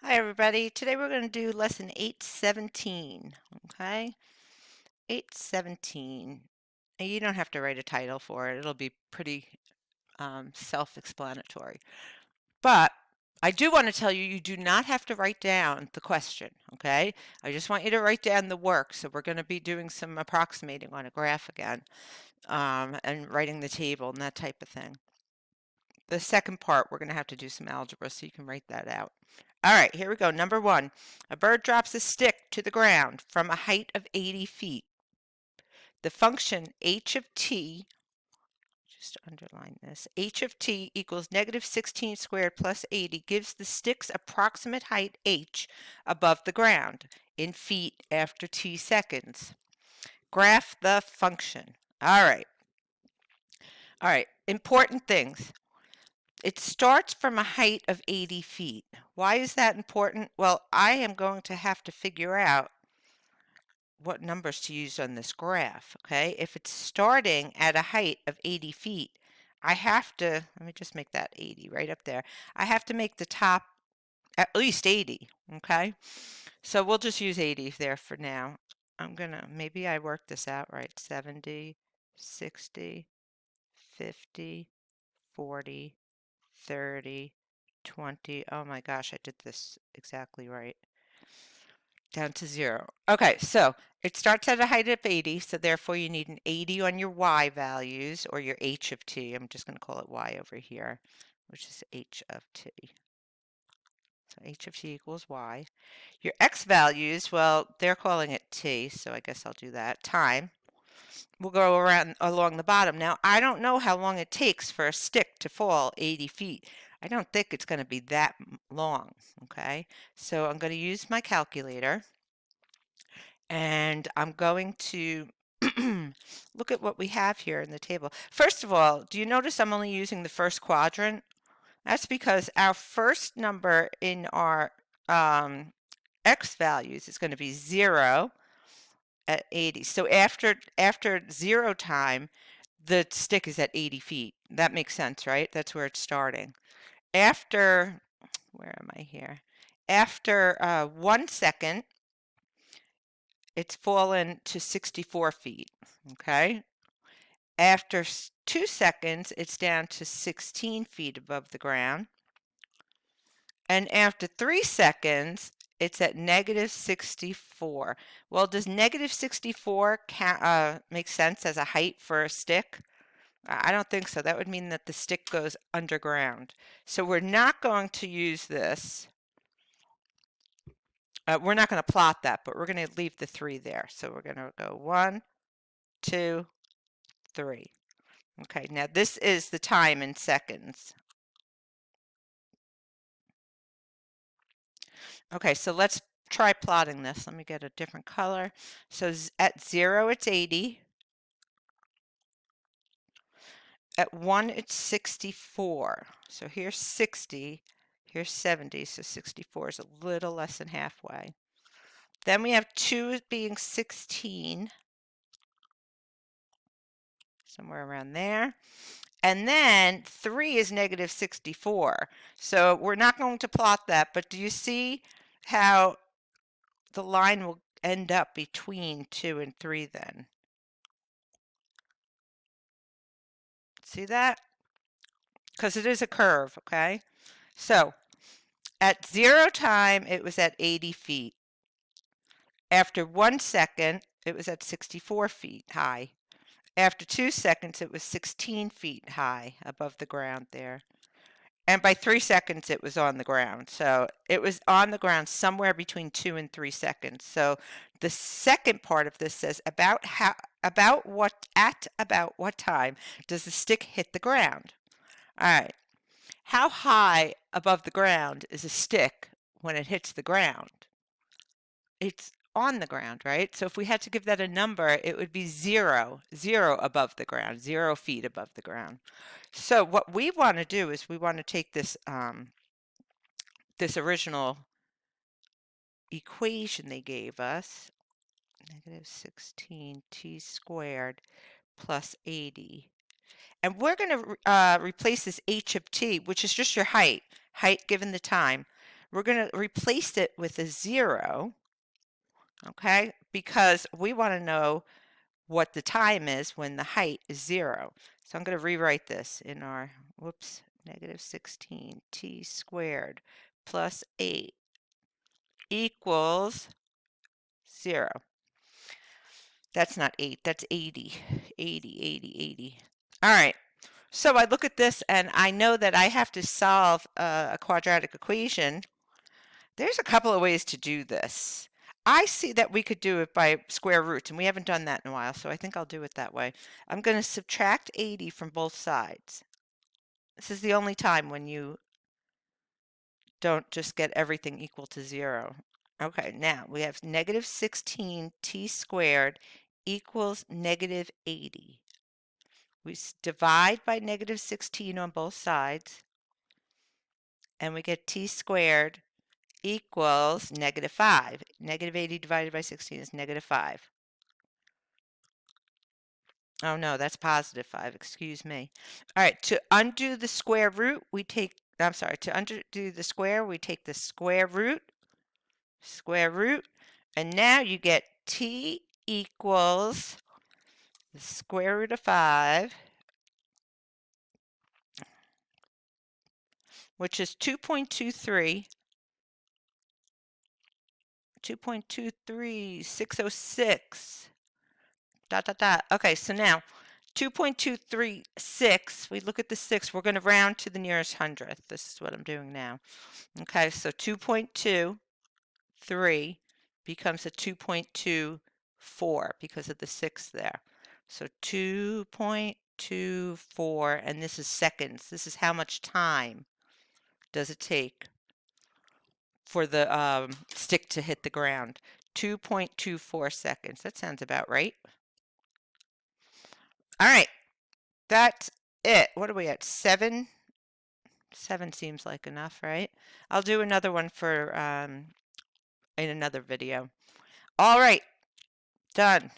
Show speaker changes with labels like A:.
A: Hi everybody, today we're going to do lesson 817, okay? 817. And you don't have to write a title for it, it'll be pretty self-explanatory. But I do want to tell you, you do not have to write down the question, okay? I just want you to write down the work. So we're going to be doing some approximating on a graph again, and writing the table and that type of thing. The second part, we're going to have to do some algebra, so you can write that out. All right, here we go. Number one, a bird drops a stick to the ground from a height of 80 feet. The function h of t, just underline this, h of t equals negative 16 squared plus 80 gives the stick's approximate height h above the ground in feet after t seconds. Graph the function. All right. All right, important things. It starts from a height of 80 feet. Why is that important? Well, I am going to have to figure out what numbers to use on this graph, okay? If it's starting at a height of 80 feet, I have to, let me just make that 80 right up there. I have to make the top at least 80, okay? So we'll just use 80 there for now. Maybe I worked this out right. 70, 60, 50, 40, 30, 20. Oh my gosh, I did this exactly right. Down to 0. Okay, so it starts at a height of 80, so therefore you need an 80 on your y values, or your h of t. I'm just going to call it y over here, which is h of t. So h of t equals y. Your x values, well, they're calling it t, so I guess I'll do that. Time. We'll go around along the bottom. Now, I don't know how long it takes for a stick to fall 80 feet. I don't think it's going to be that long, okay? So I'm going to use my calculator, and I'm going to look at what we have here in the table. First of all, do you notice I'm only using the first quadrant? That's because our first number in our x values is going to be 0 at 80. So after 0 time, the stick is at 80 feet. That makes sense, right? That's where it's starting. After, where am I here? After 1 second, it's fallen to 64 feet, okay? After 2 seconds, it's down to 16 feet above the ground. And after 3 seconds, it's at negative 64. Well, does negative 64 make sense as a height for a stick? I don't think so. That would mean that the stick goes underground. So we're not going to use this. We're not going to plot that, but we're going to leave the 3 there. So we're going to go 1, 2, 3. Okay, now this is the time in seconds. Okay, so let's try plotting this. Let me get a different color. So at 0, it's 80. At 1, it's 64. So here's 60. Here's 70. So 64 is a little less than halfway. Then we have 2 being 16. Somewhere around there. And then 3 is negative 64. So we're not going to plot that, but do you see how the line will end up between 2 and 3 then? See that? Because it is a curve, okay? So at 0 time, it was at 80 feet. After 1 second, it was at 64 feet high. After 2 seconds, it was 16 feet high above the ground there. And by 3 seconds, it was on the ground. So it was on the ground somewhere between 2 and 3 seconds. So the second part of this says about what time does the stick hit the ground? All right. How high above the ground is a stick when it hits the ground? It's on the ground, right? So if we had to give that a number, it would be 0 above the ground, 0 feet above the ground. So what we want to do is we want to take this this original equation they gave us, negative 16t squared plus 80. And we're going to replace this h of t, which is just your height given the time. we're going to replace it with a 0, okay? Because we want to know what the time is when the height is 0. So I'm going to rewrite this in our, whoops, negative 16 t squared plus 8 equals 0. That's not 8, that's 80. 80, 80, 80. All right. So I look at this and I know that I have to solve a quadratic equation. There's a couple of ways to do this. I see that we could do it by square roots, and we haven't done that in a while, so I think I'll do it that way. I'm going to subtract 80 from both sides. This is the only time when you don't just get everything equal to 0. Okay, now we have negative 16 t squared equals negative 80. We divide by negative 16 on both sides, and we get t squared equals negative 5. Negative 80 divided by 16 is negative 5. Oh no, that's positive 5, excuse me. All right, to undo the square root, we take, I'm sorry, to undo the square, we take the square root, and now you get t equals the square root of 5, which is 2.23606. Dot, dot, dot. Okay, so now 2.236, we look at the 6, we're going to round to the nearest hundredth. This is what I'm doing now. Okay, so 2.23 becomes a 2.24 because of the 6 there. So 2.24, and this is seconds. This is how much time does it take for the stick to hit the ground. 2.24 seconds. That sounds about right. All right, that's it. What are we at? 7? 7 seems like enough, right? I'll do another one for in another video. All right, done.